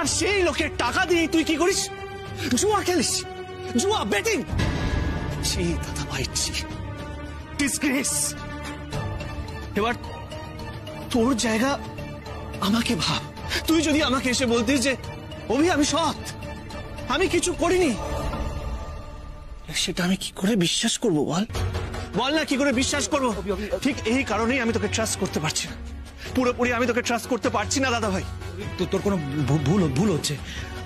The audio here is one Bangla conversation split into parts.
আর সেই লোকের টাকা দিয়ে তুই কি করিস? জুয়া খেলিস, জুয়া বেটিং। ছি দাদা ভাই, ছি, ডিসগ্রেস। এবার তোর জায়গা আমাকে ভাব। তুই যদি আমাকে এসে বলতিস যে অভি আমি সৎ, আমি কিছু করিনি, সেটা আমি কি করে বিশ্বাস করব? বল বল না, কি করে বিশ্বাস করব? ঠিক এই কারণেই আমি তোকে ট্রাস্ট করতে পারছি না, পুরোপুরি আমি তোকে ট্রাস্ট করতে পারছি না দাদা ভাই। তোর কোনো ভুল হচ্ছে।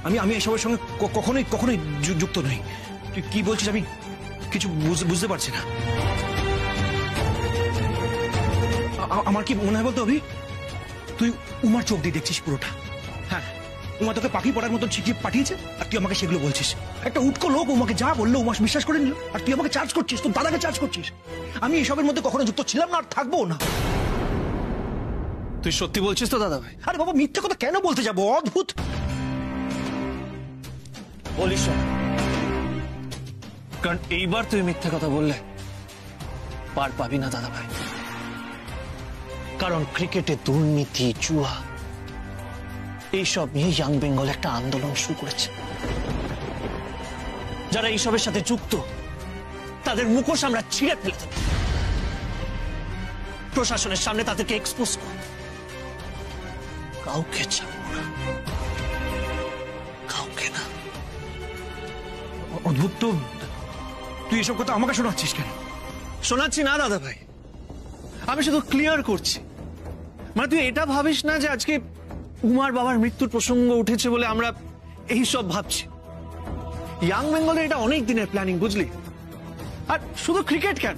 আমি এসবের সঙ্গে কখনোই যুক্ত নই। তুই কি বলছিস আমি কিছু বুঝতে পারছি না। আমার কি মনে হয় বলতো অভি, তুই উমার চোখ দিয়ে দেখছিস পুরোটা। হ্যাঁ, উমা তোকে পাখি পড়ার মতো চিঠিয়ে পাঠিয়েছে আর তুই আমাকে সেগুলো বলছিস। একটা উটকো লোক উমাকে যা বললো উমা বিশ্বাস করে নিল, আর তুই আমাকে চার্জ করছিস, তোর দাদাকে চার্জ করছিস। আমি এসবের মধ্যে কখনো যুক্ত ছিলাম না আর থাকবো না। তুই সত্যি বলছিস তো দাদা ভাই? আরে বাবা, মিথ্যে কথা কেন বলতে যাবো? অদ্ভুত বলিস না, কারণ এইবার তুই মিথ্যে কথা বললে পার পাবি না দাদা ভাই। কারণ ক্রিকেটে দুর্নীতি, জুয়া, এইসব নিয়ে ইয়াং বেঙ্গল একটা আন্দোলন শুরু করেছে। যারা এইসবের সাথে যুক্ত তাদের মুখোশ আমরা ছিঁড়ে ফেলে দেব, প্রশাসনের সামনে তাদেরকে এক্সপোজ করব। কাউকে ছাড়বো না, কাউকে না। অদ্ভুত তো, তুই এসব কথা আমাকে শোনাচ্ছিস কেন? শোনাচ্ছি না দাদা ভাই, আমি শুধু ক্লিয়ার করছি। মানে তুই এটা ভাবিস না যে আজকে উমার বাবার মৃত্যুর প্রসঙ্গ উঠেছে বলে আমরা এই সব ভাবছি। ইয়াং বেঙ্গলের এটা অনেক দিনের প্ল্যানিং, বুঝলি? আর শুধু ক্রিকেট কেন,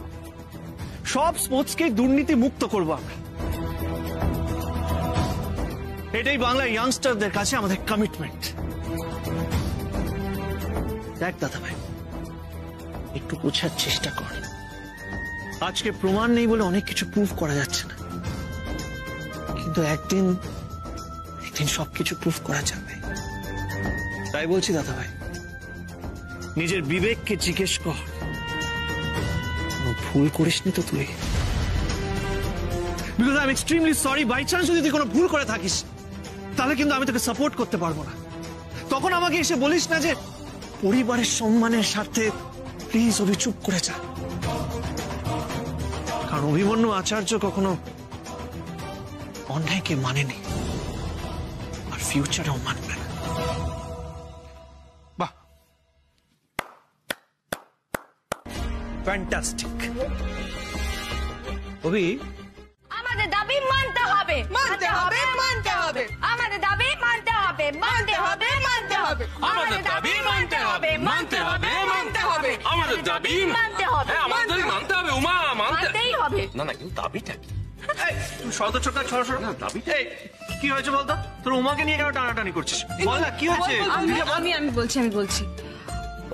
সব স্পোর্টসকে দুর্নীতি মুক্ত করবো আমরা। এটাই বাংলার ইয়াংস্টারদের কাছে আমাদের কমিটমেন্ট। দেখ দাদা ভাই, একটু বোঝার চেষ্টা কর। আজকে প্রমাণ নেই বলে অনেক কিছু প্রুভ করা যাচ্ছে না, কিন্তু একদিন সবকিছু প্রুভ করা যাবে। তাই বলছি দাদা ভাই, নিজের বিবেককে জিজ্ঞেস কর, ভুল করিসনি তো তুই? Because I am extremely sorry. By chance যদি তুই কোনো ভুল করে থাকিস তাহলে কিন্তু আমি তোকে সাপোর্ট করতে পারবো না। তখন আমাকে এসে বলিস না যে পরিবারের সম্মানের স্বার্থে প্লিজ অভি চুপ করে যা। কারণ অভিমন্যু আচার্য কখনো অন্যায়কে মানেনি, আর ফিউচারেও মানবে না। বাহ, ফ্যান্টাস্টিক। অভি, আমাদের দাবি মানতে হবে, মানতে হবে, মানতে হবে। আমাদের দাবি মানতে হবে, মানতে হবে, মানতে হবে। আমাদের দাবি মানতে হবে, মানতে হবে, মানতে হবে। আমাদের দাবি মানতে হবে, আমাদের মানতে হবে। উমা, মানতেই হবে। না না, কিন্তু দাবিটা কি? কি হয়েছে বলতো? তোর উমাকে নিয়ে কেন টানাটানি করছিস? বল না কি হয়েছে। আমি বলছি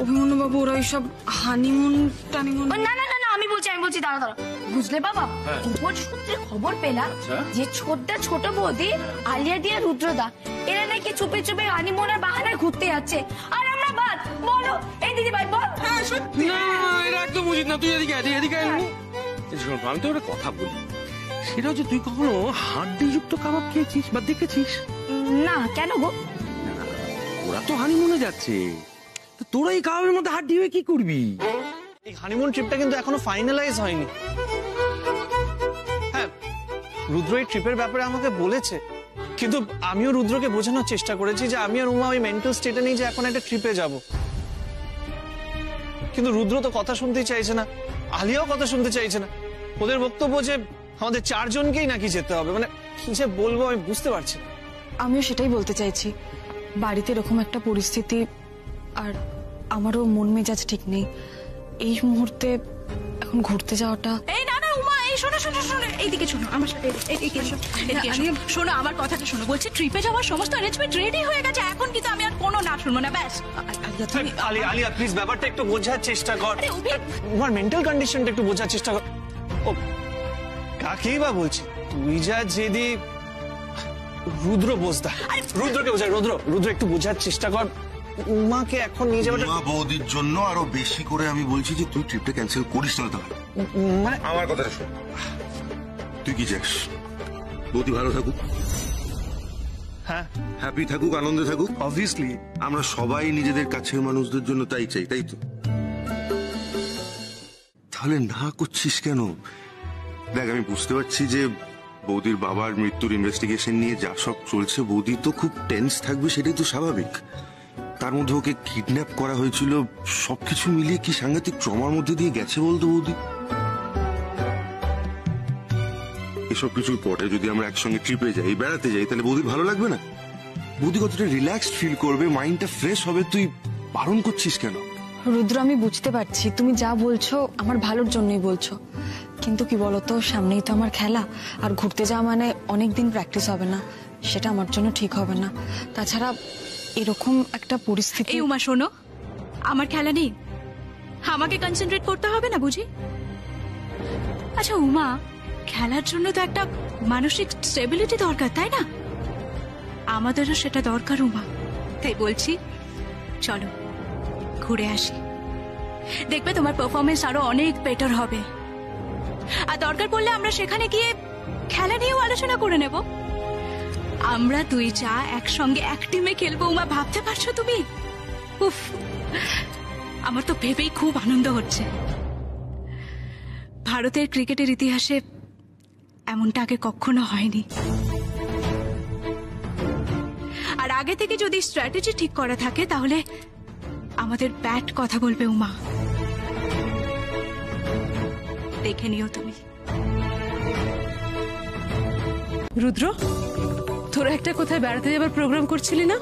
অভিমন্যু বাবু, ওরা ওইসব হানিমুন টানিমুন। না না না না, আমি বলছি, দাঁড়া। বুঝলে বাবা, উপর সূত্রে খবর পেলাম যে ছোট বৌদি আলিয়া দিয়া রুদ্রদা এরা নাকি চুপে চুপে হানিমুনের বাহানায় ঘুরতে যাচ্ছে, আর আমরা বাদ। বলো এই দিদি ভাই, বল। না, এটা একদম উচিত না। তুই এদিকে আমি তো একটা কথা বলি, সেটা হচ্ছে তুই কখনো হাড্ডিযুক্ত কাবাব খেয়েছিস বা দেখেছিস? না, কেন গো? ওরা তো হানিমুনে যাচ্ছে, তো তোরা এই কাবাবের মধ্যে হাড্ডি হয়ে কি করবি? এই হানিমুন ট্রিপটা কিন্তু এখনো ফাইনালাইজ হয়নি। হ্যাঁ, রুদ্র এই ট্রিপের ব্যাপারে আমাকে বলেছে, কিন্তু আমিও রুদ্রকে বোঝানোর চেষ্টা করেছি যে আমি আর উমা ওই মেন্টাল স্টেটে নেই যে এখন একটা ট্রিপে যাব। কিন্তু রুদ্র তো কথা শুনতেই চাইছে না, আলিয়াও কথা শুনতে চাইছে না। ওদের বক্তব্য যে আমাদের চারজনকেই নাকি যেতে হবে। মানে কি যে বলবো আমি বুঝতে পারছি না। আমিও সেটাই বলতে চাইছি, বাড়িতে এরকম একটা পরিস্থিতি, আর আমারও মন মেজাজ ঠিক নেই। এই মুহূর্তে এখন ঘুরতে যাওয়াটা। এই না না উমা, এই শোনো, এইদিকে শোনো, আমার সাথে এইদিকে শোনো, আমার কথাটা শোনো। বলছি ট্রিপে যাওয়ার সমস্ত অ্যারেঞ্জমেন্ট রেডি হয়ে গেছে, এখন কিন্তু আমি আর কোনো না শুনবো না, ব্যাস। আলিয়া প্লিজ ব্যাপারটা একটু বোঝার চেষ্টা কর, তোমার মেন্টাল কন্ডিশনটা একটু বোঝার চেষ্টা কর। ও কাকেই বা বলছি, তুই যা জেদি। রুদ্র বোঝদা, রুদ্রকে বোঝা। রুদ্র একটু বোঝার চেষ্টা কর, উমাকে এখন নিয়ে যাওয়াটা। উমা বৌদির জন্য আরো বেশি করে আমি বলছি যে তুই ট্রিপটা ক্যান্সেল করিস না। তাহলে মানে আমার কথাটা শোন, তুই কি চাস? বৌদি ভালো থাকুক, হ্যাঁ হ্যাপি থাকুক, আনন্দে থাকুক। অবভিয়াসলি। আমরা সবাই নিজেদের কাছের মানুষদের জন্য তাই চাই, তাই তো? তাহলে না করছিস কেন? দেখ, আমি বুঝতে পারছি যে বৌদির বাবার মৃত্যুর ইনভেস্টিগেশন নিয়ে যা সব চলছে, বৌদি তো খুব টেন্স থাকবে, সেটাই তো স্বাভাবিক। তার মধ্যে ওকে কিডন্যাপ করা হয়েছিল, সবকিছু মিলিয়ে কি সাংঘাতিক ট্রমার মধ্যে দিয়ে গেছে বলতো বৌদি। এসব কিছুর পরে যদি আমরা একসঙ্গে ট্রিপে যাই, বেড়াতে যাই, তাহলে বৌদির ভালো লাগবে না? বৌদি কতটা রিল্যাক্সড ফিল করবে, মাইন্ডটা ফ্রেশ হবে। তুই বারণ করছিস কেন? রুদ্র, আমি বুঝতে পারছি তুমি যা বলছো আমার ভালোর জন্যই বলছো, কিন্তু কি বলতো, সামনেই তো আমার খেলা, আর ঘুরতে যাওয়া মানে অনেকদিন প্র্যাকটিস হবে না, সেটা আমার জন্য ঠিক হবে না। তাছাড়া এরকম একটা পরিস্থিতি। এই উমা শোনো, আমার খেলা নেই, আমাকে কনসেন্ট্রেট করতে হবে না বুঝি? আচ্ছা উমা, খেলার জন্য তো একটা মানসিক স্টেবিলিটি দরকার, তাই না? আমাদেরও সেটা দরকার উমা। তাই বলছি চলো ঘুরে আসি, দেখবে তোমার পারফরমেন্স আরো অনেক বেটার হবে। আর দরকার পড়লে আমরা সেখানে গিয়ে খেলা নিয়েও আলোচনা করে নেব। আমরা দুই চা একসঙ্গে এক টিমে খেলবো উমা, ভাবতে পারছো তুমি? উফ, আমার তো ভেবেই খুব আনন্দ হচ্ছে। ভারতের ক্রিকেটের ইতিহাসে এমনটা আগে কখনো হয়নি। আর আগে থেকে যদি স্ট্র্যাটেজি ঠিক করা থাকে তাহলে আমাদের ব্যাট কথা বলবে উমা, দেখে নিও তুমি। রুদ্র, তোরা একটা কোথায় বেড়াতে যাবার প্রোগ্রাম করছিলি না?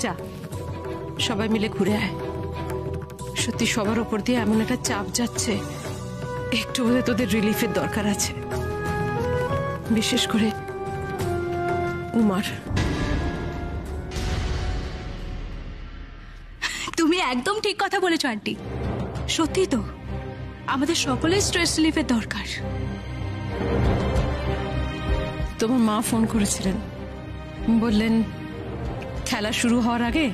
যা, সবাই মিলে ঘুরে আয়। সত্যি সবার উপর দিয়ে এমন একটা চাপ যাচ্ছে, একটু বোধহয় তোদের রিলিফের দরকার আছে, বিশেষ করে উমার। তুমি একদম ঠিক কথা বলেছো আন্টি, সত্যি তো আমাদের সকলের স্ট্রেস রিলিফের দরকার। তোমার মা ফোন করেছিলেন, বললেন খেলা শুরু হওয়ার আগে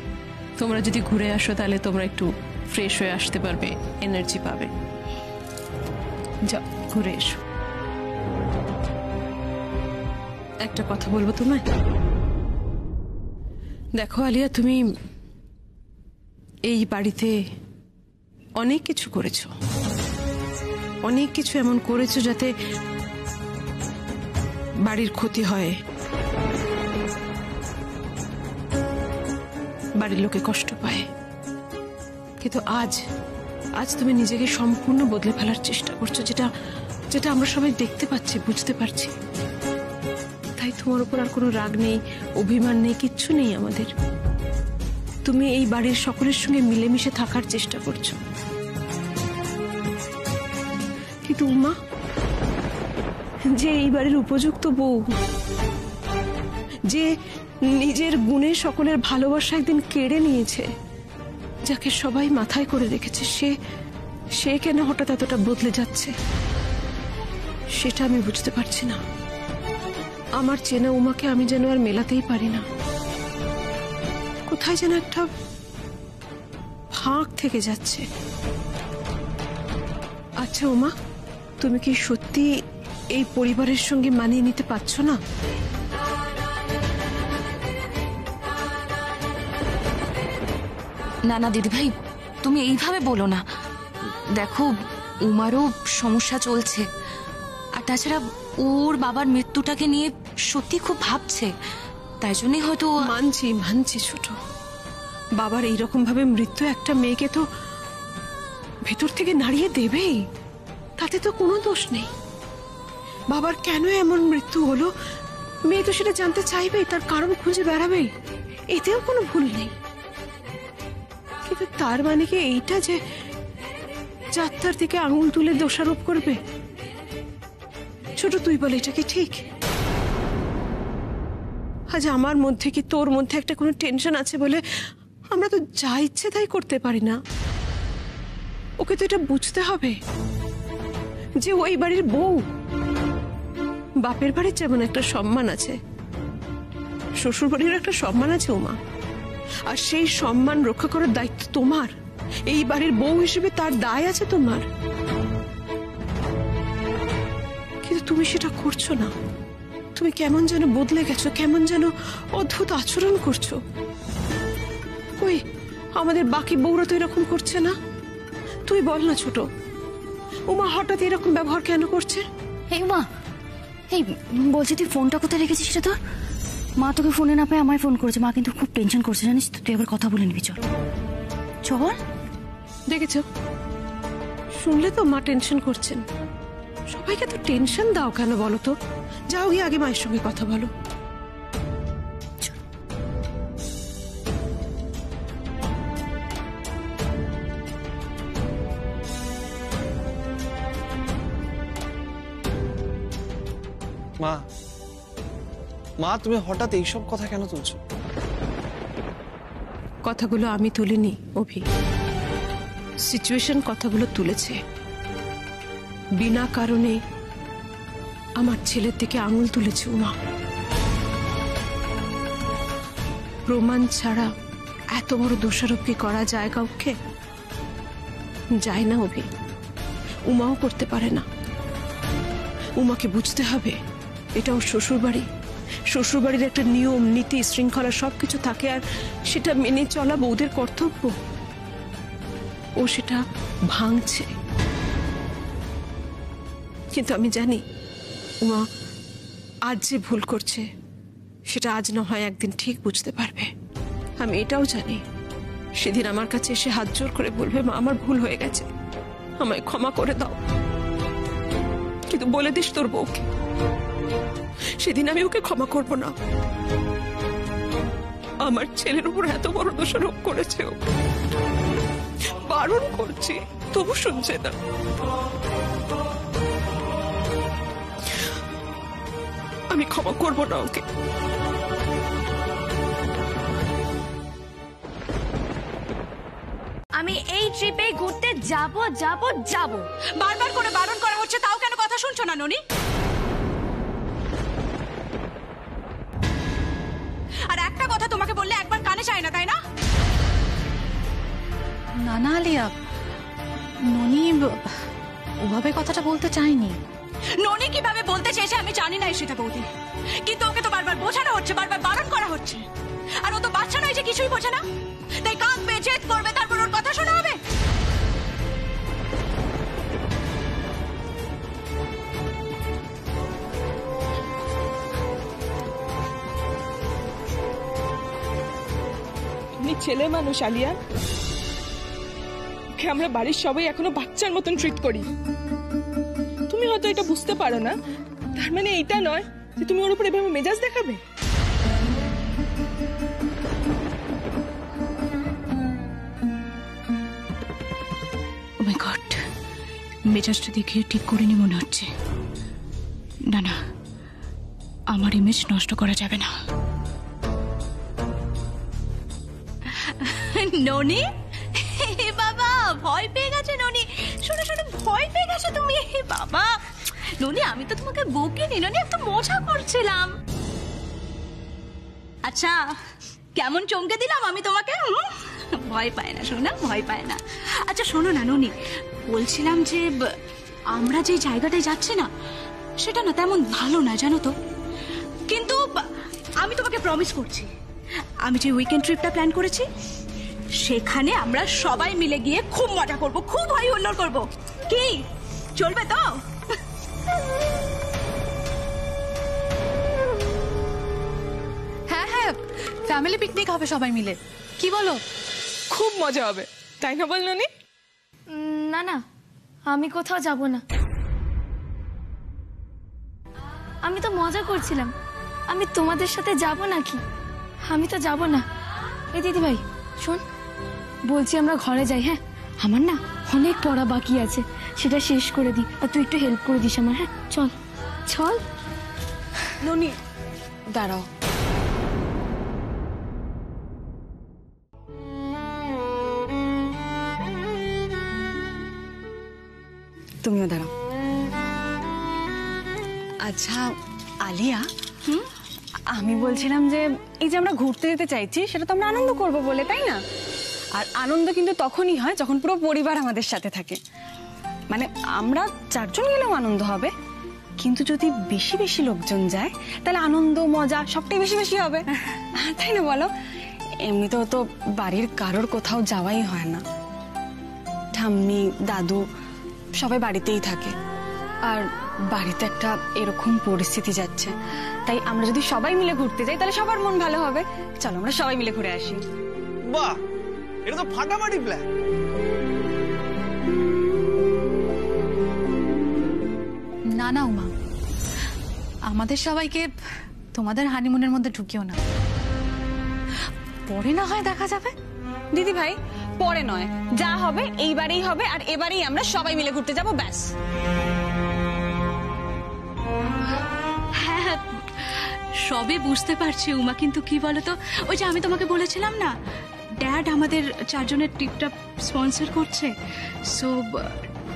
তোমরা যদি ঘুরে আসো তাহলে তোমরা একটু ফ্রেশ হয়ে আসতে পারবে, এনার্জি পাবে। যাও ঘুরে এসো। একটা কথা বলবো তোমায়। দেখো আলিয়া, তুমি এই বাড়িতে অনেক কিছু করেছো, অনেক কিছু এমন করেছো যাতে বাড়ির ক্ষতি হয়, বাড়ির লোকে কষ্ট পায়। কিন্তু আজ তুমি নিজেকে সম্পূর্ণ বদলে ফেলার চেষ্টা করছো, যেটা আমরা সবাই দেখতে পাচ্ছি, বুঝতে পারছি। তাই তোমার উপর আর কোনো রাগ নেই, অভিমান নেই, কিচ্ছু নেই আমাদের। তুমি এই বাড়ির সকলের সঙ্গে মিলেমিশে থাকার চেষ্টা করছো। কিন্তু উমা যে এই বাড়ির উপযুক্ত বউ, যে নিজের গুণে সকলের ভালোবাসা একদিন কেড়ে নিয়েছে, যাকে সবাই মাথায় করে রেখেছে, সে কেন হঠাৎ এতটা বদলে যাচ্ছে, সেটা আমি বুঝতে পারছি না। আমার চেনা উমাকে আমি যেন আর মেলাতেই পারি না, কোথায় যেন একটা ফাঁক থেকে যাচ্ছে। আচ্ছা উমা, তুমি কি সত্যি এই পরিবারের সঙ্গে মানিয়ে নিতে পারছো না? না না দিদিভাই, তুমি এইভাবে বলো না। দেখো, উমারও সমস্যা চলছে, আর তাছাড়া ওর বাবার মৃত্যুটাকে নিয়ে সত্যি খুব ভাবছে, তাই জন্যই হয়তো। মানছি ছোট, বাবার এইরকম ভাবে মৃত্যু একটা মেয়েকে তো ভেতর থেকে নাড়িয়ে দেবেই, তাতে তো কোনো দোষ নেই। বাবার কেন এমন মৃত্যু হলো মেয়ে তো সেটা জানতে চাইবেই, তার কারণ খুঁজে বেড়াবেই, এতেও কোনো ভুল নেই। কিন্তু তার মানে কি এইটা যে যাত্রার দিকে আঙুল তুলে দোষারোপ করবে? ছোট তুই বল, এটা কি ঠিক? আজ আমার মধ্যে কি তোর মধ্যে একটা কোনো টেনশন আছে বলে আমরা তো যা ইচ্ছে তাই করতে পারি না? ওকে তো এটা বুঝতে হবে যে ওই বাড়ির বউ। বাপের বাড়ির যেমন একটা সম্মান আছে, শ্বশুর বাড়ির একটা সম্মান আছে উমা, আর সেই সম্মান রক্ষা করার দায়িত্ব তোমার। এই বাড়ির বউ হিসেবে তার দায় আছে তোমার, কিন্তু তুমি সেটা করছো না। তুমি কেমন যেন বদলে গেছো, কেমন যেন অদ্ভুত আচরণ করছো। ওই আমাদের বাকি বউরা তো এরকম করছে না। তুই বল না ছোট, উমা হঠাৎ এরকম ব্যবহার কেন করছে? এই মা, এই বলছি তুই ফোনটা কোথায় রেখেছিস সেটা? তোর মা তোকে ফোনে না পেয়ে আমায় ফোন করেছে। মা কিন্তু খুব টেনশন করছে জানিস তো, তুই এবার কথা বলে নিবি। চল চল। দেখেছো, শুনলে তো মা টেনশন করছেন। সবাইকে তো টেনশন দাও কেন বলো তো? যাও গিয়ে আগে মায়ের সঙ্গে কথা বলো। মা, মা তুমি হঠাৎ এইসব কথা কেন তুলছো? কথাগুলো আমি তুলিনি অভি, সিচুয়েশন কথাগুলো তুলেছে। বিনা কারণে আমার ছেলের দিকে আঙুল তুলেছে উমা। প্রমাণ ছাড়া এত বড় দোষারোপ কি করা যায় কাউকে? যায় না অভি, উমাও করতে পারে না। উমাকে বুঝতে হবে এটা ওর শ্বশুর বাড়ি, শ্বশুর বাড়ির একটা নিয়ম নীতি শৃঙ্খলা সবকিছু থাকে, আর সেটা মেনে চলা বউদের কর্তব্য। ও সেটা ভাঙছে। কিন্তু আমি জানি উমা আজ যে ভুল করছে সেটা আজ না হয় একদিন ঠিক বুঝতে পারবে। আমি এটাও জানি সেদিন আমার কাছে এসে হাত জোর করে বলবে, মা আমার ভুল হয়ে গেছে, আমায় ক্ষমা করে দাও। কিন্তু বলে দিস তোর বউকে সেদিন আমি ওকে ক্ষমা করব না। আমার ছেলের উপর এত বড় দোষারোপ করেছে, ও বারণ করছি তবু শুনছে না। আমি ক্ষমা করব না ওকে। আমি এই ট্রিপে ঘুরতে যাব যাব যাব। বারবার করে বারণ করা হচ্ছে, তাও কেন কথা শুনছো না ননি? আর একটা কথা তোমাকে বললে একবার কানে চায় না, তাই না? না না আলিয়া, ননি ওভাবে কথাটা বলতে চাইনি। ননি কিভাবে বলতে চেয়েছে আমি জানি না সেটা বৌদি, কিন্তু ওকে তো বারবার বোঝানো হচ্ছে, বারবার বারণ করা হচ্ছে। আর ও তো বাচ্চা নয় যে কিছুই বোঝে না, তাই কাঁদবে, জেদ করবে, তারপর ওর কথা শোনা হবে। তুমি ছেলে মানুষ আলিয়া, ওকে আমরা বাড়ির সবাই এখনো বাচ্চার মতন ট্রিট করি। তুমি হয়তো এটা বুঝতে পারো না, তার মানে এইটা নয় যে তুমি ওর উপর এভাবে মেজাজ দেখাবে। ও মাই গড, মেজাজটা দেখে ঠিক করিনি মনে হচ্ছে। না না, আমার ইমেজ নষ্ট করা যাবে না। ননি, বাবা ভয় পেয়ে গেছে ননি, শুনে শুনে ভয় পেয়ে গেছে তুমি। বাবা ননি, আমি তো তোমাকে বকিনি ননি, একটু মজা করছিলাম। আচ্ছা কেমন চমকে দিলাম আমি তোমাকে? ভয় পায় না শোনা, ভয় পায় না। আচ্ছা শোনো না ননি, বলছিলাম যে আমরা যে জায়গাটায় যাচ্ছি না সেটা না তেমন ভালো না জানো তো, কিন্তু আমি তোমাকে প্রমিস করছি আমি যে উইকেন্ড ট্রিপটা প্ল্যান করেছি সেখানে আমরা সবাই মিলে গিয়ে খুব মজা করব, খুব হাই হুল্লোড় করব। কি চলবে তো? হ্যাঁ হ্যাঁ, ফ্যামিলি পিকনিক হবে সবাই মিলে, কি বলো? খুব মজা হবে, তাই না বল ননি? না না, আমি কোথাও যাব না। আমি তো মজা করছিলাম, আমি তোমাদের সাথে যাব নাকি? আমি তো যাব না। এই দিদি ভাই শোন, বলছি আমরা ঘরে যাই। হ্যাঁ, আমার না অনেক পড়া বাকি আছে, সেটা শেষ করে দিই, আর তুই একটু হেল্প করে দিস আমার। হ্যাঁ চল চল। ননি দাঁড়াও, তুমিও দাঁড়াও। আচ্ছা আলিয়া, আমি বলছিলাম যে এই যে আমরা ঘুরতে যেতে চাইছি সেটা তো আমরা আনন্দ করব বলে, তাই না? আর আনন্দ কিন্তু তখনই হয় যখন পুরো পরিবার আমাদের সাথে থাকে। মানে আমরা চারজন গেলেও আনন্দ হবে, কিন্তু যদি বেশি বেশি লোকজন যায় তাহলে আনন্দ মজা সবটাই বেশি বেশি হবে, তাই না বলো? এমনিতেও তো বাড়ির কারোর কোথাও যাওয়াই হয় না, ঠাম্মি দাদু সবাই বাড়িতেই থাকে, আর বাড়িতে একটা এরকম পরিস্থিতি যাচ্ছে, তাই আমরা যদি সবাই মিলে ঘুরতে যাই তাহলে সবার মন ভালো হবে। চলো আমরা সবাই মিলে ঘুরে আসি। বাহ, এটা তো ফাটাফাটি প্ল্যান। না না উমা, আমাদের সবাইকে তোমাদের হানিমুনের মধ্যে ঢুকিও না, পরে না হয় দেখা যাবে। দিদি ভাই, পরে নয়, যা হবে এইবারেই হবে, আর এবারেই আমরা সবাই মিলে ঘুরতে যাব, ব্যাস। হ্যাঁ সবই বুঝতে পারছি উমা, কিন্তু কি বলতো, ওই যে আমি তোমাকে বলেছিলাম না, ড্যাড আমাদের 4 জনের ট্রিপটা স্পন্সর করছে, সো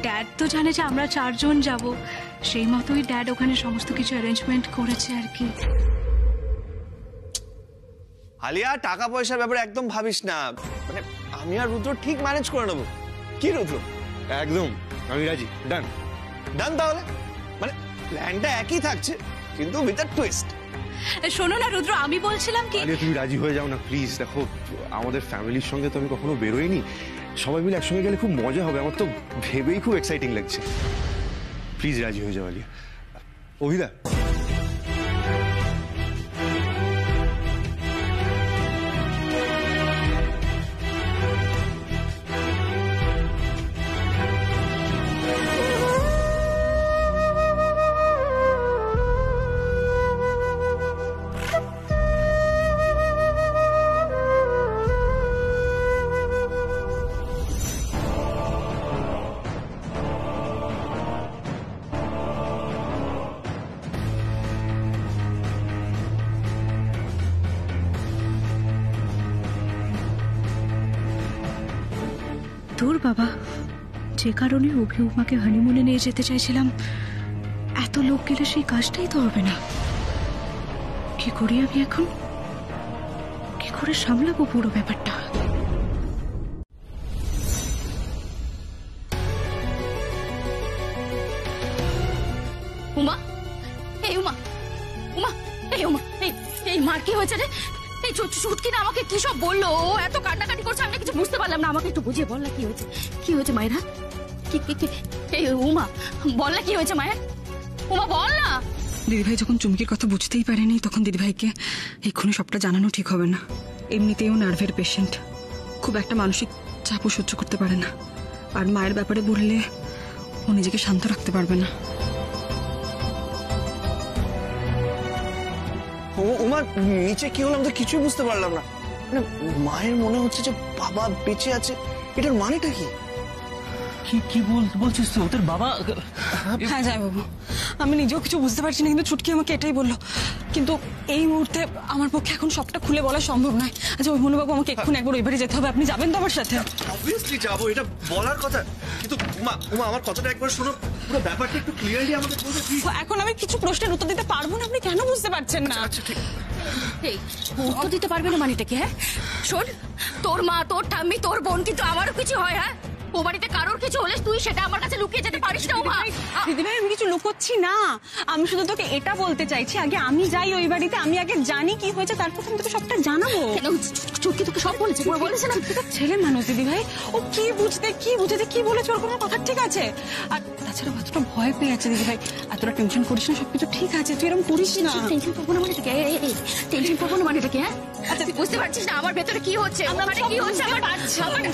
ড্যাড তো জানে যে আমরা 4 জন যাব, সেই মতোই ড্যাড ওখানে সমস্ত কিছু অ্যারেঞ্জমেন্ট করেছে আর কি। আলিয়া, টাকা পয়সার ব্যাপারে একদম ভাবিস না, মানে আমি আর রুদ্র ঠিক ম্যানেজ করে নেবো। কি রুদ্র? একদম, আমি রাজি। ডান ডান। তাহলে মানে প্ল্যানটা একই থাকছে, কিন্তু উইথ আ টুইস্ট। শোনো না রুদ্র, আমি বলছিলাম কি, আরে তুমি রাজি হয়ে যাও না প্লিজ। দেখো, আমাদের ফ্যামিলির সঙ্গে তো আমি কখনো বেরোইনি, সবাই মিলে একসঙ্গে গেলে খুব মজা হবে। আমার তো ভেবেই খুব এক্সাইটিং লাগছে। প্লিজ রাজি হয়ে যাও আলিয়া। অভিদা, তোর বাবা, যে কারণে অভি উমাকে হানিমুনে নিয়ে যেতে চাইছিলাম, এত লোক গেলে সেই কাজটাই তো হবে না। কি করি আমি এখন, কি করে সামলাবো পুরো ব্যাপারটা? উমা, এই উমা, উমা, এই উমা, এই মার কি হয়েছে রে? এই ছুটকি না আমাকে কি সব বললো, ও এত কান্নাকাটি করছে, আমি কিছু বুঝতে পারলাম না, আমাকে একটু বুঝিয়ে বল না কি হয়েছে, কি হয়েছে মায়েরা? এই উমা, বল না কি হয়েছে মায়ের, উমা বল না। দিদিভাই যখন চুমকির কথা বুঝতেই পারেনি, তখন দিদিভাইকে এক্ষুনি সবটা জানানো ঠিক হবে না। এমনিতেও নার্ভের পেশেন্ট, খুব একটা মানসিক চাপও সহ্য করতে পারে না, আর মায়ের ব্যাপারে বললে ও নিজেকে শান্ত রাখতে পারবে না। উমা, নিচে কি হলো আমি তো কিছুই বুঝতে পারলাম না। মানে মায়ের মনে হচ্ছে যে বাবা বেঁচে আছে, এটার মানেটা কি? কি বলছিস তুই? ওদের বাবা? হ্যাঁ যাই বাবু, আমি নিজেও কিছু বুঝতে পারছি না, কিন্তু ছুটকি আমাকে এটাই বললো। কিন্তু এই মুহূর্তে আমার পক্ষে এখন সবটা খুলে বলা সম্ভব নয়। আচ্ছা ওই মনুবাবু, আমাকে এক্ষুনি একবার ওই বাড়ি যেতে হবে, আপনি যাবেন তো আমার সাথে? অবভিয়াসলি যাবো, এটা বলার কথা, কিন্তু উমা আমার কথাটা একবার শোনো, পুরো ব্যাপারটা একটু ক্লিয়ারলি আমাকে বলতে প্লিজ। এখন আমি কিছু প্রশ্নের উত্তর দিতে পারবো না, আপনি কেন বুঝতে পারছেন না? আচ্ছা ঠিক। এই উত্তর দিতে পারবে না মানেটা কি? হ্যাঁ শোন, তোর মা, তোর ঠাম্মি, তোর বোন, কিন্তু আমারও কিছু হয়, হ্যাঁ ও বাড়িতে কারোর কিছু হলে তুই সেটা আমার কাছে লুকিয়ে যেতে পারিস না। দিদিভাই আমি কিছু লুকোচ্ছি না, আমি শুধু তোকে এটা বলতে চাইছি, আগে আমি যাই ওই বাড়িতে, আমি আগে জানি কি হয়েছে, তারপর আমি তোকে সবটা জানাবো। কেন চুটকি তোকে সব বলেছে? বলেছে না? ছেলে মানুষ দিদিভাই, ও কি বুঝতে কি বলেছে, ওর কোনো কথা ঠিক আছে? আর তাছাড়া কতটা ভয় পেয়ে আছে দিদিভাই, এতটা টেনশন করিস না, সবকিছু ঠিক আছে, তুই এরকম করিস না। টেনশন করবো না মানেটা কি? টেনশন করবো না মানেটা কি? হ্যাঁ আচ্ছা তুই বুঝতে পারছিস না আমার ভেতরে কি হচ্ছে, কি হচ্ছে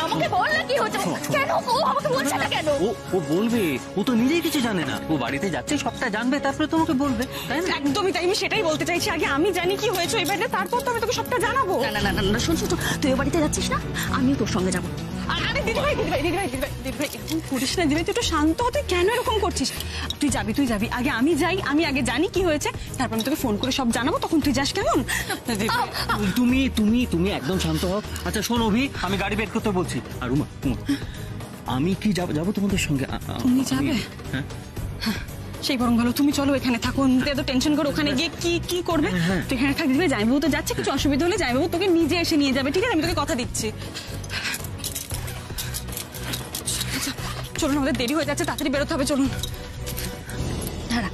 আমাকে বল না কি হচ্ছে। কেন ও আমাকে বলছে না কেন? ও বলবে, ও তো নিজেই কিছু জানে না, ও বাড়িতে যাচ্ছে সবটা জানবে, তারপরে তোমাকে বলবে, তাই না? একদমই তাই, আমি সেটাই বলতে চাইছি, আগে আমি জানি কি হয়েছে ওই বাড়িতে, তারপর তো আমি তোকে সবটা জানাবো। না না না না, শোন, তুই ওই বাড়িতে যাচ্ছিস না, আমিও তোর সঙ্গে যাবো। আরে দিদিভাই এরকম করিস না দিদিভাই, তুই একটু শান্ত হ, তুই কেন এরকম করছিস? তুই যাবি, আগে আমি যাই, আমি আগে জানি কি হয়েছে, তারপর আমি তোকে ফোন করে সব জানাবো, তখন তুই যাস, কেমন? তুমি একদম শান্ত হও। আচ্ছা শোন অভি, আমি গাড়ি বের করতে বলছি। আর উমা, আমি কি যাবো তোমাদের সঙ্গে? তুমি যাবে? হ্যাঁ সেই বরং ভালো, তুমি চলো, এখানে থাকো, এত টেনশন করো, ওখানে গিয়ে কি করবে? তুই এখানে থাক দিবে, যাইবাবু তো যাচ্ছে, কিছু অসুবিধা হলে যাইবাবু তোকে নিজে এসে নিয়ে যাবে, ঠিক আছে? আমি তোকে কথা দিচ্ছি। চলুন, আমাদের দেরি হয়ে যাচ্ছে, তাড়াতাড়ি বেরোতে হবে, চলুন। দাঁড়া,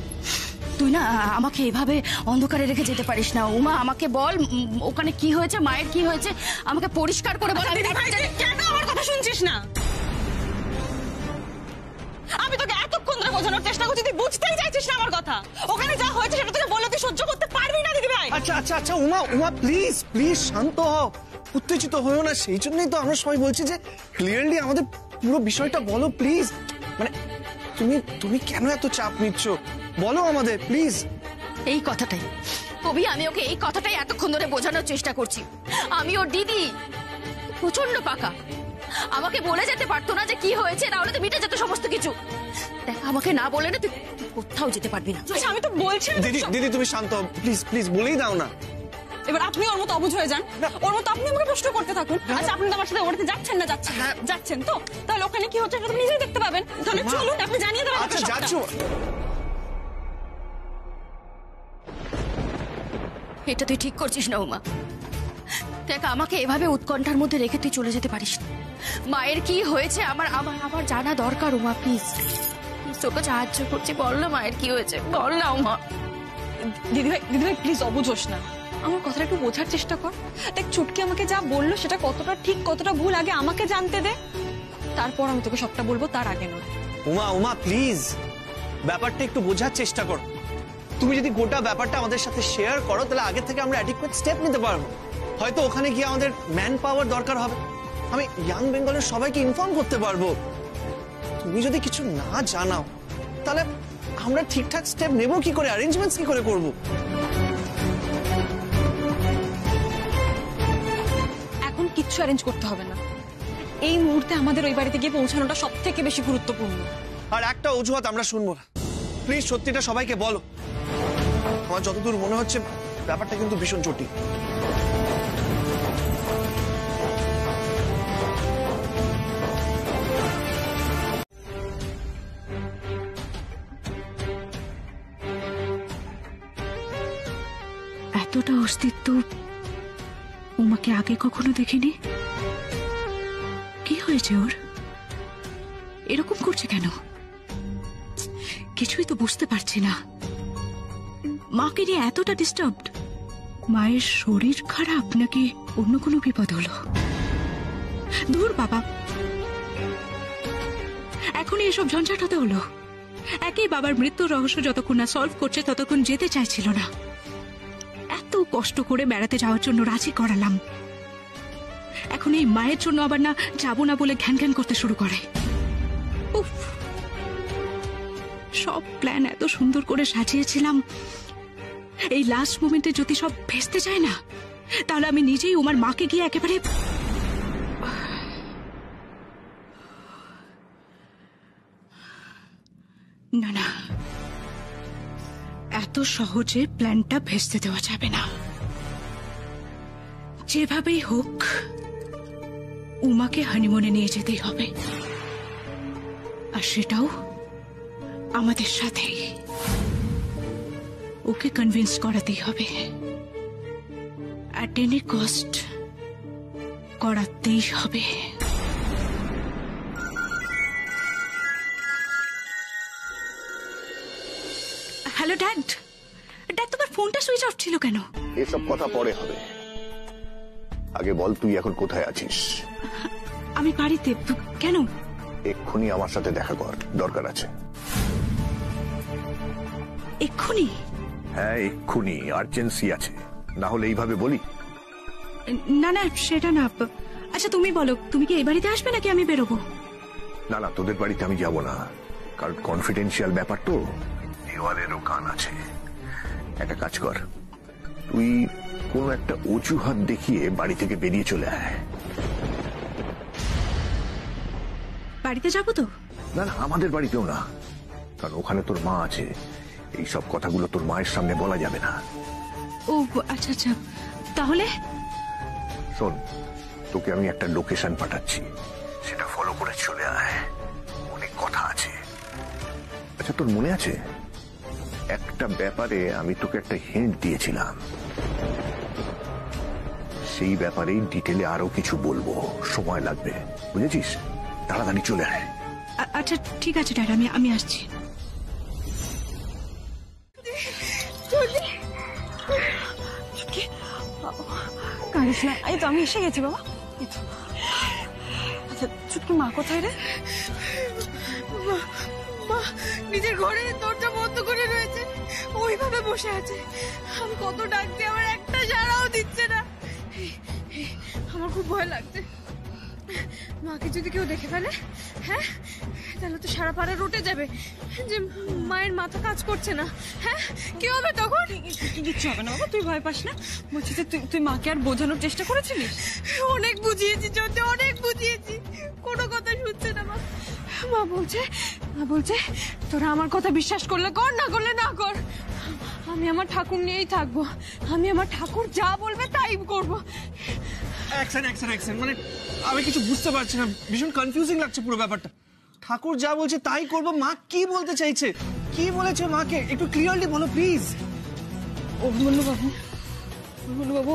না আমাকে এভাবে অন্ধকারে রেখে যেতে পারিস না উমা। আমাকে বল ওখানে কি হয়েছে, মায়ের কি হয়েছে, আমাকে পরিষ্কার করে বল। কেন আমার কথা শুনছিস না? আমি তোকে এতক্ষণ ধরে বোঝানোর চেষ্টা করছি, তুই বুঝতেই চাইছিস না আমার কথা। ওখানে যা হয়েছে সেটা তোকে বললে তুই সহ্য করতে পারবি না দিদি ভাই। আচ্ছা আচ্ছা আচ্ছা উমা উমা প্লিজ প্লিজ শান্ত হও, উত্তেজিত হও না। সেই জন্যই তো আমরা সবাই বলছি যে ক্লিয়ারলি আমাদের পুরো বিষয়টা বলো প্লিজ। মানে তুমি তুমি কেন এত চাপ নিচ্ছ বলো আমাদের প্লিজ। এই কথাটাই কবি, আমি ওকে এই কথাটাই এতক্ষণ ধরে বোঝানোর চেষ্টা করছি। আমি ওর দিদি, প্রচন্ড পাকা, আমাকে বলে যেতে পারতো না যে কি হয়েছে, না হলে তো মিটে যেত সমস্ত কিছু। দেখ আমাকে না বলে না তুই কোথাও যেতে পারবি না। আচ্ছা, আমি তো বলছি না, দিদি দিদি তুমি শান্ত হও প্লিজ প্লিজ, বলেই দাও না। এবার আপনি ওর মতো অবুঝ হয়ে যান, ওর মতো আপনি আমাকে প্রশ্ন করতে থাকুন। আচ্ছা আপনি তো আমার সাথে ওড়াতে যাচ্ছেন না? যাচ্ছেন, যাচ্ছেন তো? তাহলে ওখানে কি হচ্ছে সেটা আপনি নিজেই দেখতে পাবেন। তাহলে চলুন, আপনি জানিয়ে দেবেন। আচ্ছা যাচ্ছ। এটা তুই ঠিক করছিস না উমা। দেখ আমাকে এভাবে উৎকণ্ঠার মধ্যে রেখে তুই চলে যেতে পারিস না। মায়ের কি হয়েছে আমার আমার আমার জানা দরকার উমা, প্লিজ তোকে সাহায্য করছি, বল না মায়ের কি হয়েছে, বল না উমা। দিদি ভাই প্লিজ অবুঝ হোস না, আমার কথাটা একটু বোঝার চেষ্টা কর। দেখ ছুটকি আমাকে যা বললো সেটা কতটা ঠিক কতটা ভুল আগে আমাকে জানতে দে, তারপর আমি তোকে সবটা বলবো, তার আগে নয়। উমা উমা প্লিজ ব্যাপারটা একটু বোঝার চেষ্টা করো। তুমি যদি গোটা ব্যাপারটা আমাদের সাথে শেয়ার করো তাহলে আগে থেকে আমরা অ্যাডিকুয়েট স্টেপ নিতে পারবো। হয়তো ওখানে গিয়ে আমাদের ম্যান পাওয়ার দরকার হবে, আমি ইয়াং বেঙ্গলের সবাইকে ইনফর্ম করতে পারবো। তুমি যদি কিছু না জানাও তাহলে আমরা ঠিকঠাক স্টেপ নেব কি করে, অ্যারেঞ্জমেন্টস কি করে করব? এখন কিচ্ছু অ্যারেঞ্জ করতে হবে না, এই মুহূর্তে আমাদের ওই বাড়িতে গিয়ে পৌঁছানোটা সব থেকে বেশি গুরুত্বপূর্ণ। আর একটা অজুহাত আমরা শুনবো না, প্লিজ সত্যিটা সবাইকে বলো। আমার যতদূর মনে হচ্ছে ব্যাপারটা কিন্তু ভীষণ জটিল। এতটা অস্তিত্ব উমাকে আগে কখনো দেখিনি। কি হয়েছে ওর, এরকম করছে কেন? কিছুই তো বুঝতে পারছি না। মাকে নিয়ে এতটা ডিস্টার্বড, মায়ের শরীর খারাপ নাকি অন্য কোনো বিপদ হলো? দূর বাবা, এখনই এসব ঝঞ্ঝাট হতে হলো। একই বাবার মৃত্যুর রহস্য যতক্ষণ না সলভ করছে ততক্ষণ যেতে চাইছিল না। এত কষ্ট করে বেড়াতে যাওয়ার জন্য রাজি করালাম, এখন এই মায়ের জন্য আবার না যাবো না বলে ঘ্যান ঘ্যান করতে শুরু করে। উফ, সব প্ল্যান এত সুন্দর করে সাজিয়েছিলাম, এই লাস্ট মোমেন্টে যদি সব ভেস্তে যায় না তাহলে আমি নিজেই উমার মাকে গিয়ে একেবারে না না, এত সহজে প্ল্যানটা ভেস্তে দেওয়া যাবে না। যেভাবেই হোক উমাকে হানিমুনে নিয়ে যেতেই হবে, আর সেটাও আমাদের সাথেই। ওকে কনভিন্স করাতেই হবে, অ্যাট এনি কস্ট করাতেই হবে। হ্যালো ড্যাড, ড্যাড তোমার ফোনটা সুইচ অফ ছিল কেন? এসব কথা পরে হবে, আগে বল তুই এখন কোথায় আছিস? আমি বাড়িতে। কেন? এক্ষুনি আমার সাথে দেখা কর, দরকার আছে। এক্ষুনি? হ্যাঁ এক্ষুনি, আর্জেন্সি আছে, না হলে এইভাবে বলি? না না সেটা না। আচ্ছা তুমি বলো, তুমি কি এই বাড়িতে আসবে নাকি আমি বেরোবো? না না, তোদের বাড়িতে আমি যাব না, কারণ কনফিডেন্সিয়াল ব্যাপার তো, দেওয়ালেরও কান আছে। একটা কাজ কর, তুই কোনো একটা অজুহাত দেখিয়ে বাড়ি থেকে বেরিয়ে চলে আয়। বাড়িতে যাবো তো? না না, আমাদের বাড়িতেও না, কারণ ওখানে তোর মা আছে, এই সব কথাগুলো তোর মায়ের সামনে বলা যাবে না। ও আচ্ছা আচ্ছা, তাহলে শোন, তোকে আমি একটা লোকেশন পাঠাচ্ছি, সেটা ফলো করে চলে আয়, অনেক কথা আছে। আচ্ছা তোর মনে আছে একটা ব্যাপারে আমি তোকে একটা হিন্ট দিয়েছিলাম, সেই ব্যাপারে ডিটেলে আরো কিছু বলবো, সময় লাগবে, বুঝেছিস? তাড়াতাড়ি চলে আয়। আচ্ছা ঠিক আছে ড্যাড, আমি আসছি। কাঁদিস না, এই তো আমি এসে গেছি বাবা, এই তো। আচ্ছা চুটকি মা কোথায় রে? মা নিজের ঘরে দরজা বন্ধ করে রয়েছে, ওইভাবে বসে আছে। আমি কত ডাকছি, আমার একটা সাড়াও দিচ্ছে না। আমার খুব ভয় লাগছে, মাকে যদি কেউ দেখে ফেলে, হ্যাঁ তাহলে তো সারা পাড়া রটে যাবে যে মায়ের মাথা কাজ করছে না। হ্যাঁ কি হবে তখন? কিচ্ছু হবে না বাবা, তুই ভয় পাস না। বলছি যে তুই মাকে আর বোঝানোর চেষ্টা করেছিলিস? অনেক বুঝিয়েছি চলছে, অনেক বুঝিয়েছি, কোনো কথা শুনছে না। মা বলছে তোরা আমার কথা বিশ্বাস করলে কর, না করলে না কর, আমি আমার ঠাকুর নিয়েই থাকবো, আমি আমার ঠাকুর যা বলবে তাই করবো। অ্যাকশন মানে আমি কিছু বুঝতে পারছি না, ভীষণ কনফিউজিং লাগছে পুরো ব্যাপারটা। ঠাকুর যা বলছে তাই করবো, মা কি বলতে চাইছে, কি বলেছে মাকে একটু ক্লিয়ারলি বলো প্লিজ। অভিমন্যু বাবু,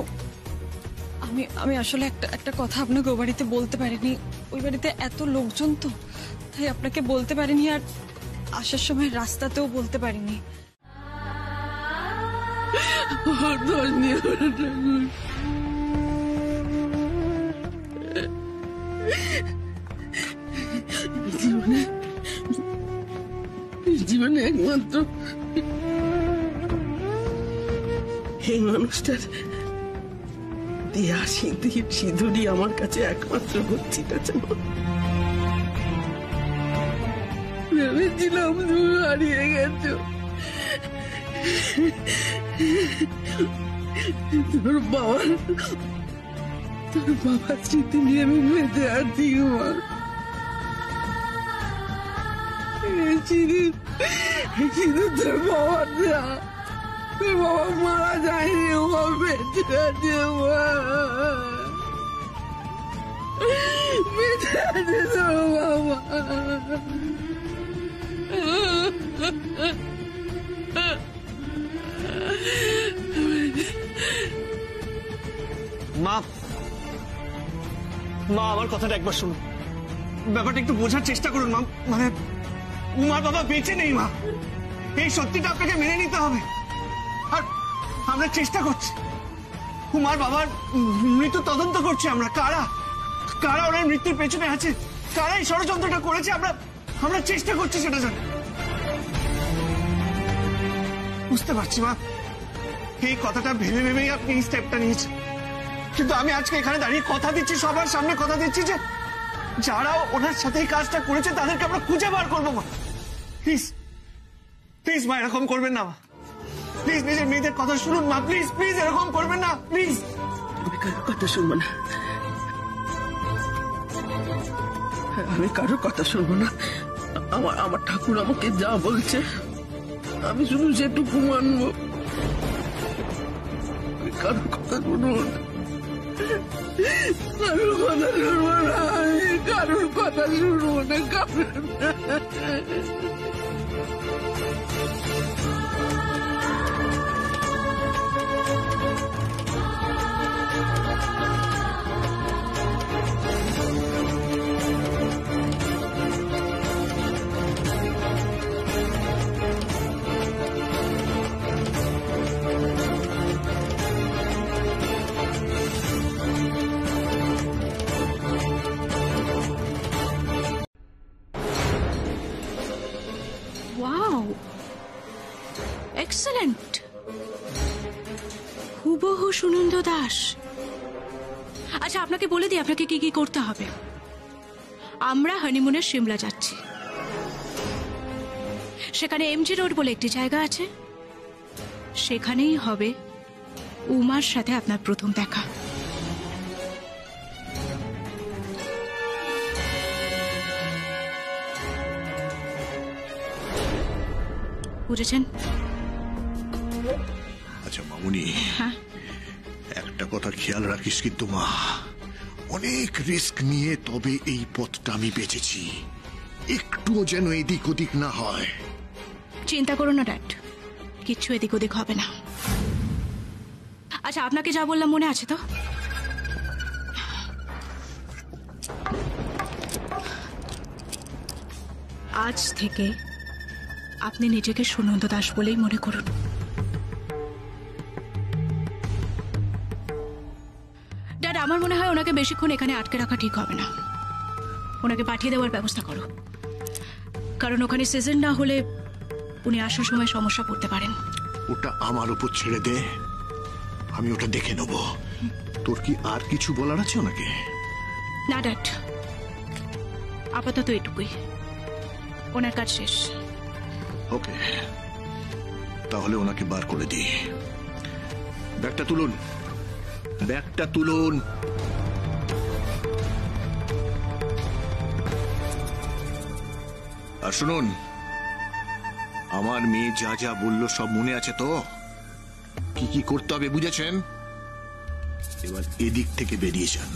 আমি আসলে একটা কথা আপনাকে ওই বাড়িতে বলতে পারিনি। ওই বাড়িতে এত লোকজন তো, তাই আপনাকে বলতে পারিনি, আর আসার সময় রাস্তাতেও বলতে পারিনি। জীবনে একমাত্র এই মানুষটার দেয়া সিঁদুরই আমার কাছে একমাত্র গচ্ছিত আছে। ভেবেছিলাম তুমি হারিয়ে গেছো, তোর বাবার স্মৃতি নিয়ে আমি বেঁচে আছি। শুধু তোর বাবার যা, তোর বাবা মারা যায়নি, ও বেঁচে আছে, বেঁচে আছে তোর বাবা। মা আমার কথাটা একবার শুনুন, ব্যাপারটা একটু বোঝার চেষ্টা করুন মা। মানে উমার বাবা বেঁচে নেই মা, এই সত্যিটা আপনাকে মেনে নিতে হবে। আর আমরা চেষ্টা করছি, উমার বাবার মৃত্যু তদন্ত করছি আমরা। কারা ওনার মৃত্যুর পেছনে আছে, কারা এই ষড়যন্ত্রটা করেছে, আমরা চেষ্টা করছি সেটা জানি। বুঝতে পারছি মা, এই কথাটা ভেবে ভেবেই আপনি এই স্টেপটা নিয়েছেন, কিন্তু আমি আজকে এখানে দাঁড়িয়ে কথা দিচ্ছি, সবার সামনে কথা দিচ্ছি যে যারা ওনার সাথে এই কাজটা করেছে তাদেরকে আমরা খুঁজে বার করবো মা। প্লিজ মা এরকম করবেন না মা, প্লিজ নিজের মেয়েদের কথা শুনুন মা, প্লিজ এরকম করবেন না প্লিজ। আমি কারোর কথা শুনবো না, আমি কারোর কথা শুনবো না। আমার ঠাকুর আমাকে যা বলছে আমি শুধু সেটুকু মানবো, আমি কারোর কথা শুনবো না, কারোর কথা শুনবো না, আমি কারোর কথা শুনবো না, এক্সেলেন্ট, হুবহু সুনন্দ দাস। আচ্ছা আপনাকে বলে দিই আপনাকে কি কি করতে হবে। আমরা হানিমুনে সিমলা যাচ্ছি, সেখানে এমজি রোড বলে একটি জায়গা আছে, সেখানেই হবে উমার সাথে আপনার প্রথম দেখা। বুঝেছেন? আচ্ছা মামুনি, একটা কথা খেয়াল রাখিস কিন্তু মা, অনেক রিস্ক নিয়ে তবে এই পথটা আমি বেঁচেছি, একটুও যেন এদিক ওদিক না হয়। চিন্তা করো না ড্যাড, কিচ্ছু এদিক ওদিক হবে না। আচ্ছা আপনাকে যা বললাম মনে আছে তো? আজ থেকে আপনি নিজেকে সুনন্দ দাস বলেই মনে করুন। আমার মনে হয় ওনাকে বেশিক্ষণ এখানে আটকে রাখা ঠিক হবে না। ওনাকে পাঠিয়ে দেওয়ার ব্যবস্থা করো, কারণ ওখানে সিজন না হলে উনি আসার সময় সমস্যা পড়তে পারেন। ওটা আমার উপর ছেড়ে দে, আমি ওটা দেখে নেব। তোর কি আর কিছু বলার আছে ওনাকে? না ড্যাড, আপাতত এটুকুই, ওনার কাজ শেষ। ওকে, তাহলে ওনাকে বার করে দিই। ব্যাগটা তুলুন, ব্যাগটা তুলুন। আর শুনুন, আমার মেয়ে যা যা বলল সব মনে আছে তো? কি কি করতে হবে বুঝেছেন? এবার এদিক থেকে বেরিয়ে যান।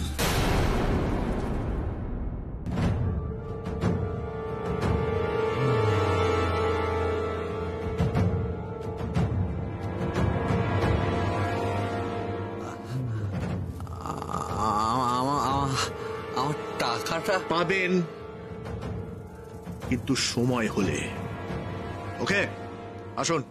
আমার টাকাটা পাবেন, কিন্তু সময় হলে। ওকে, আসুন।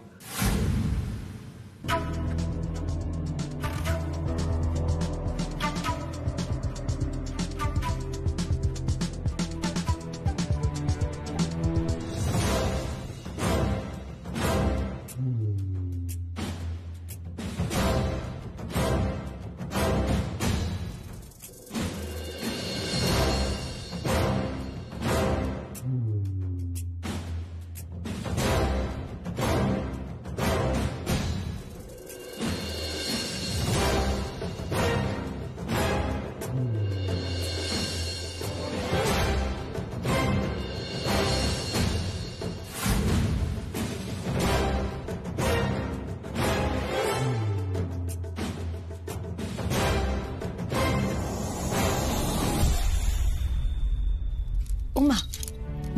মা,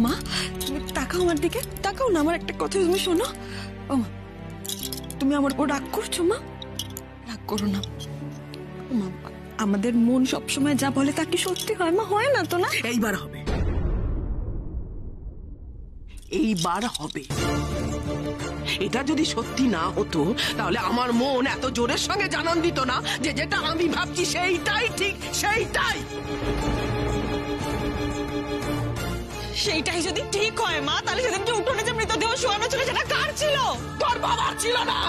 মা তুমি তাকাও আমার দিকে, তাকাও না, আমার একটা কথা তুমি শোনো। ও মা, তুমি আমার উপর রাগ করছো? মা রাগ করো না। মা, আমাদের মন সবসময় যা বলে তা কি সত্যি হয়? মা হয় না তো? না, এইবার হবে, এইবার হবে। এটা যদি সত্যি না হতো তাহলে আমার মন এত জোরের সঙ্গে জানান দিত না যে যেটা আমি ভাবছি সেইটাই ঠিক, সেইটাই। সেইটাই যদি ঠিক হয় মা, তাহলে সেদিন যে উঠোনে যে মৃতদেহ শোয়ানো ছিল সেটা কার ছিল? তোর বাবার ছিল না।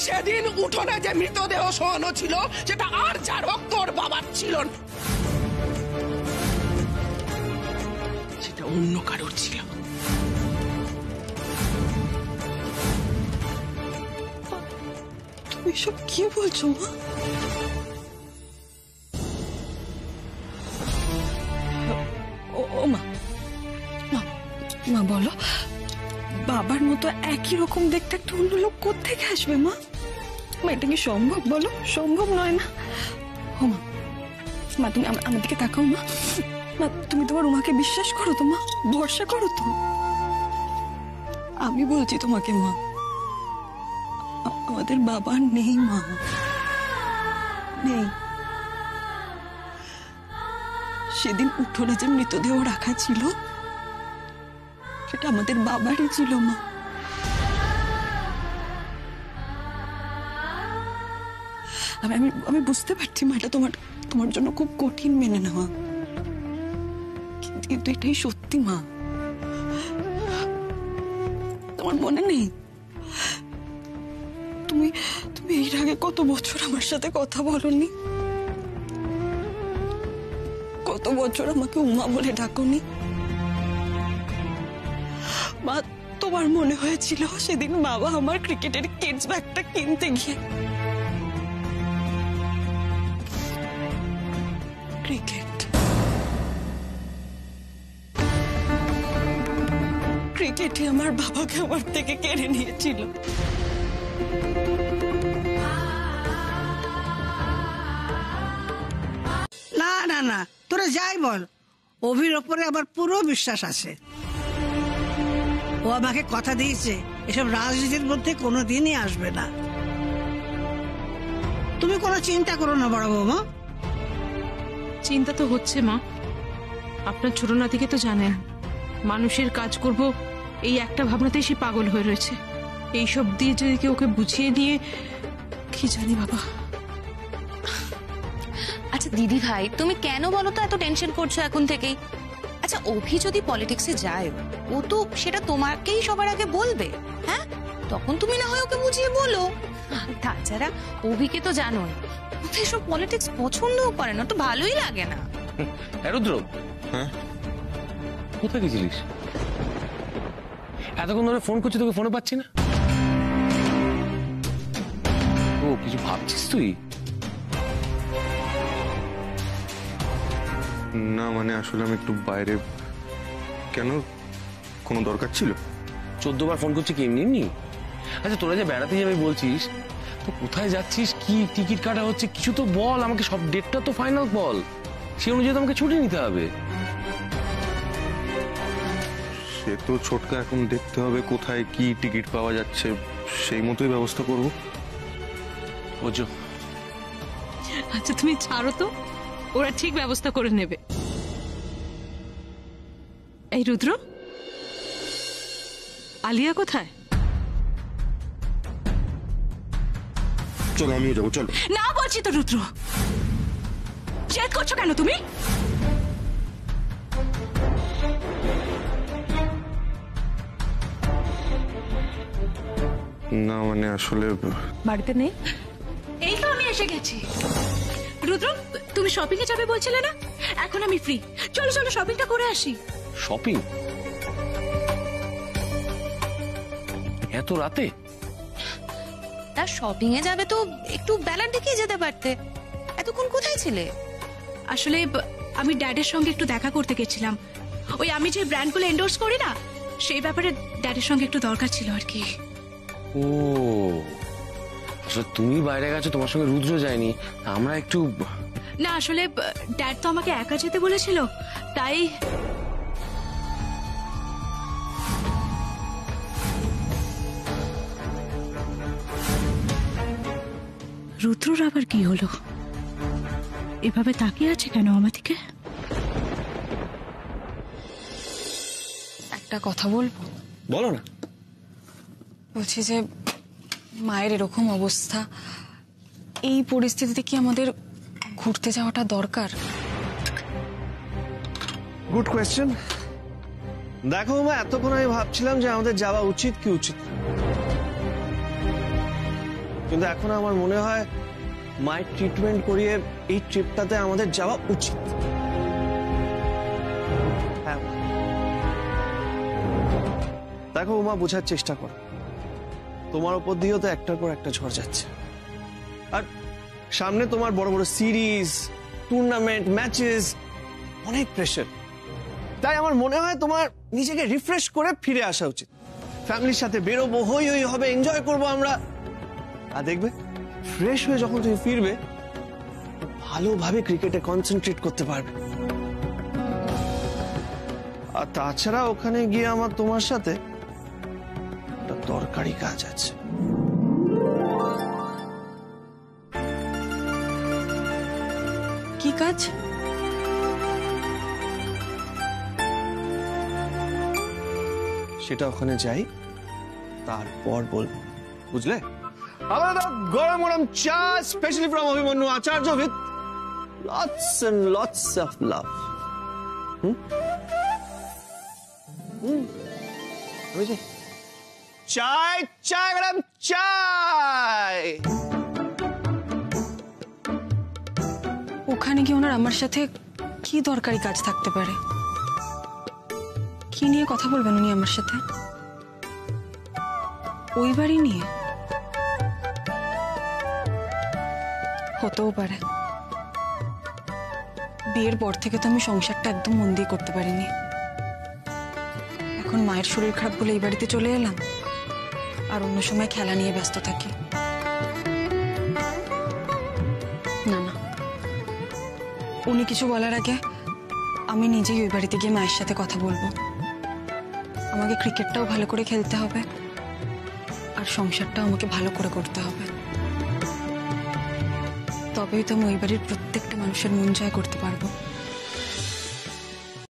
সেদিন উঠোনে যে মৃতদেহ শোয়ানো ছিল সেটা আর যার হোক তোর বাবার ছিল না, সেটা অন্য কারোর ছিল। তুমি এসব কি বলছো মা? ও মা, মা বলো, বাবার মতো একই রকম দেখতে একটা অন্য লোক কোত্থেকে আসবে মা? এটা কি সম্ভব বলো? সম্ভব নয় না। ও মা, মা তুমি আমার দিকে তাকাও মা। মা তুমি তোমার উমাকে বিশ্বাস করো তো মা? ভরসা করো তো? আমি বলছি তোমাকে মা, আমাদের বাবা নেই মা, নেই। সেদিন উঠোনে যে মৃতদেহ রাখা ছিল সেটা আমাদের বাবারই ছিল মা। আমি বুঝতে পারছি মা, এটা তোমার জন্য খুব কঠিন মেনে নেওয়া, কিন্তু এটাই সত্যি মা। তোমার মনে নেই তুমি এর আগে কত বছর আমার সাথে কথা বলনি? কত বছর আমাকে উমা বলে ডাকনি? মা তোমার মনে হয়েছিল সেদিন বাবা আমার ক্রিকেটের কিডস ব্যাগটা কিনতে গিয়ে ক্রিকেটই আমার বাবাকে আমার থেকে কেড়ে নিয়েছিল। না না না, তোরা যাই বল, অভির ওপরে আমার পুরো বিশ্বাস আছে। ও আমাকে কথা দিয়েছে এসব রাজনীতির মধ্যে কোনোদিনই আসবে না। তুমি কোনো চিন্তা করো না বড় বৌমা। চিন্তা তো হচ্ছে মা, আপনার ছোট নাতিকে তো জানেন, ও মানুষের কাজ করব এই একটা ভাবনাতেই সে পাগল হয়ে রয়েছে। এইসব দিয়ে যদি কেউ ওকে বুঝিয়ে নিয়ে, কি জানি বাবা। আচ্ছা দিদি ভাই, তুমি কেন বলো তো এত টেনশন করছো এখন থেকেই? আচ্ছা অভি যদি পলিটিক্সে যায়, ও তো সেটা তোমাকেই সবার আগে বলবে, হ্যাঁ? তখন তুমি না হয় ওকে বুঝিয়ে বলো। তাছাড়া অভিকে তো জানোই, ওকে এসব পলিটিক্স পছন্দও করে না, তো ভালোই লাগে না। রুদ্র, হ্যাঁ কোথায় গেছিলিস? এতক্ষণ ধরে ফোন করছি, তোকে ফোনে পাচ্ছি না। ও কিছু ভাবছিস তুই? না মানে আসলে আমি একটু বাইরে। কেন, কোনো দরকার ছিল? 14 বার ফোন করছি কি এমনি এমনি? আচ্ছা তোরা যে বেড়াতে যাবে বলছিস, তো কোথায় যাচ্ছিস, কি টিকিট কাটা হচ্ছে, কিছু তো বল আমাকে, সব ডেটটা তো ফাইনাল বল, সেই অনুযায়ী তো আমাকে ছুটি নিতে হবে। সে তো ছোটকা, এখন দেখতে হবে কোথায় কি টিকিট পাওয়া যাচ্ছে, সেই মতোই ব্যবস্থা করব। বুঝছো? আচ্ছা তুমি ছাড়ো তো, ওরা ঠিক ব্যবস্থা করে নেবে। এই রুদ্র, আলিয়া কোথায়? চলো আমিও যাবো, চলো। না বলছি তো রুদ্র, জেদ করছো কেন তুমি? না মানে আসলে বাড়িতে নেই? এই তো আমি এসে গেছি। রুদ্র, তুমি শপিং এ যাবে বলছিলে না? এখন আমি ফ্রি, চলো চলো শপিংটা করে আসি। শপিং? এত রাতে? তার শপিং এ যাবে তো একটু বেলার দিকেই যেতে পারতে। এতক্ষণ কোথায় ছিলে? আসলে আমি ড্যাডের সঙ্গে একটু দেখা করতে গেছিলাম। ওই আমি যে ব্র্যান্ডগুলো এন্ডোর্স করি না, সেই ব্যাপারে ড্যাডের সঙ্গে একটু দরকার ছিল আর কি। ও আসলে তুমি বাইরে গেছো, তোমার সঙ্গে রুদ্র যায়নি, আমরা একটু। না আসলে ড্যাড তো আমাকে একা যেতে বলেছিল, তাই। রুদ্রর আবার কি হলো? এভাবে তাকিয়ে আছে কেন আমার দিকে? একটা কথা বলবো? বলো না। বলছি যে মায়ের এরকম অবস্থা, এই পরিস্থিতিতে কি আমাদের ঘুরতে যাওয়াটা দরকার? Good question. দেখো মা, এতক্ষণ আমি ভাবছিলাম যে আমাদের যাওয়া উচিত কি উচিত না। কিন্তু এখন আমার মনে হয় মায়ের ট্রিটমেন্ট করিয়ে এই ট্রিপটাতে আমাদের যাওয়া উচিত। হ্যাঁ দেখো উমা, বোঝার চেষ্টা করো, তোমার উপর দিয়েও তো একটার পর একটা ঝড় যাচ্ছে, আর সামনে তোমার বড় বড় সিরিজ, টুর্নামেন্ট, ম্যাচেস, অনেক প্রেশার। তাই আমার মনে হয় তোমার নিজেকে রিফ্রেশ করে ফিরে আসা উচিত। ফ্যামিলির সাথে বেরোবো, হই হই হবে, এনজয় করবো আমরা, আর দেখবে ফ্রেশ হয়ে যখন তুমি ফিরবে ভালোভাবে ক্রিকেটে কনসেন্ট্রেট করতে পারবে। আর তাছাড়া ওখানে গিয়ে আমার তোমার সাথে একটা দরকারি কাজ আছে। কি কাজ? সেটা ওখানে যাই, তারপর বলবো, বুঝলে? আমরা গরম গরম চা specially from Abhimanyu Acharya with lots and lots of love. চাই চাই ম্যাডাম, চাই। ওখানে গিয়ে ওনার আমার সাথে কি দরকারি কাজ থাকতে পারে? কি নিয়ে কথা বলবেন উনি আমার সাথে? ওই বাড়ি নিয়ে? হতেও পারে। বিয়ের পর থেকে তো আমি সংসারটা একদম মন দিয়ে করতে পারিনি। এখন মায়ের শরীর খারাপ বলে এই বাড়িতে চলে এলাম, আর অন্য সময় খেলা নিয়ে ব্যস্ত থাকি। না না, উনি কিছু বলার আগে আমি নিজেই ওই বাড়িতে গিয়ে মায়ের সাথে কথা বলবো। আমাকে ক্রিকেটটাও ভালো করে খেলতে হবে, আর সংসারটাও আমাকে ভালো করে করতে হবে। তবেই তো আমি ওই বাড়ির প্রত্যেকটা মানুষের মন জয় করতে পারবো।